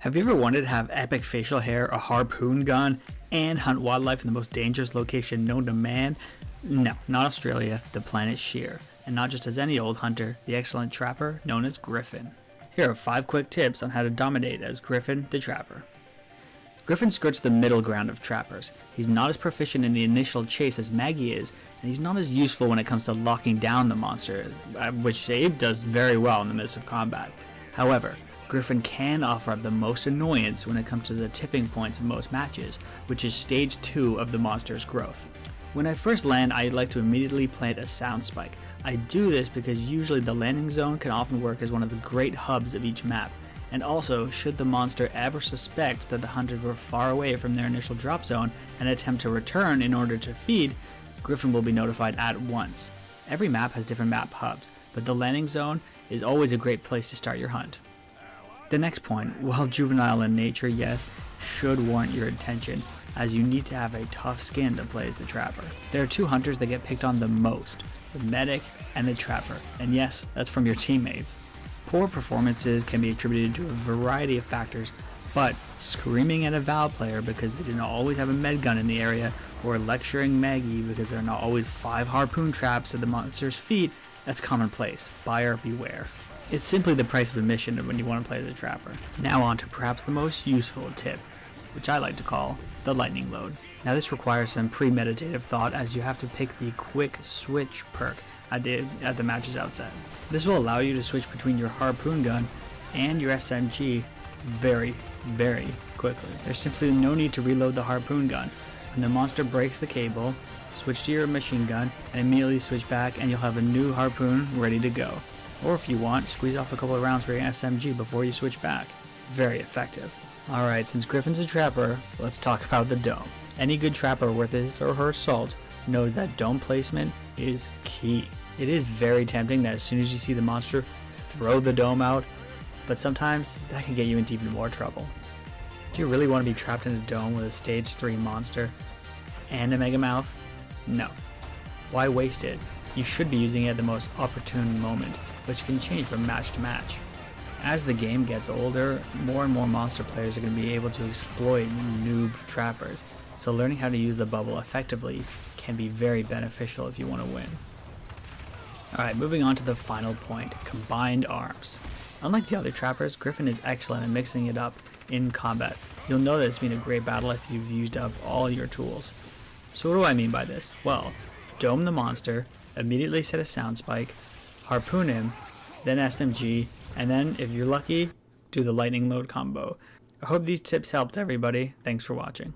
Have you ever wanted to have epic facial hair, a harpoon gun, and hunt wildlife in the most dangerous location known to man? No, not Australia, the planet Sheer. And not just as any old hunter, the excellent trapper known as Griffin. Here are 5 quick tips on how to dominate as Griffin the Trapper. Griffin skirts the middle ground of trappers. He's not as proficient in the initial chase as Maggie is, and he's not as useful when it comes to locking down the monster, which Abe does very well in the midst of combat. However, Griffin can offer up the most annoyance when it comes to the tipping points of most matches, which is stage 2 of the monster's growth. When I first land, I like to immediately plant a sound spike. I do this because usually the landing zone can often work as one of the great hubs of each map, and also should the monster ever suspect that the hunters were far away from their initial drop zone and attempt to return in order to feed, Griffin will be notified at once. Every map has different map hubs, but the landing zone is always a great place to start your hunt. The next point, while juvenile in nature, yes, should warrant your attention, as you need to have a tough skin to play as the trapper. There are 2 hunters that get picked on the most, the medic and the trapper, and yes, that's from your teammates. Poor performances can be attributed to a variety of factors, but screaming at a Val player because they do not always have a med gun in the area, or lecturing Maggie because there are not always 5 harpoon traps at the monster's feet, that's commonplace. Buyer beware. It's simply the price of admission when you want to play as a trapper. Now on to perhaps the most useful tip, which I like to call the lightning load. Now this requires some premeditative thought, as you have to pick the quick switch perk at the match's outset. This will allow you to switch between your harpoon gun and your SMG very, very quickly. There's simply no need to reload the harpoon gun. When the monster breaks the cable, switch to your machine gun and immediately switch back, and you'll have a new harpoon ready to go. Or if you want, squeeze off a couple of rounds for your SMG before you switch back. Very effective. Alright, since Griffin's a trapper, let's talk about the dome. Any good trapper worth his or her salt knows that dome placement is key. It is very tempting that as soon as you see the monster, throw the dome out, but sometimes that can get you into even more trouble. Do you really want to be trapped in a dome with a stage 3 monster and a mega mouth? No. Why waste it? You should be using it at the most opportune moment, which can change from match to match. As the game gets older, more and more monster players are going to be able to exploit noob trappers, so learning how to use the bubble effectively can be very beneficial if you want to win. Alright, moving on to the final point, combined arms. Unlike the other trappers, Griffin is excellent at mixing it up in combat. You'll know that it's been a great battle if you've used up all your tools. So what do I mean by this? Well, dome the monster, immediately set a sound spike, harpoon him, then SMG, and then, if you're lucky, do the lightning load combo. I hope these tips helped everybody. Thanks for watching.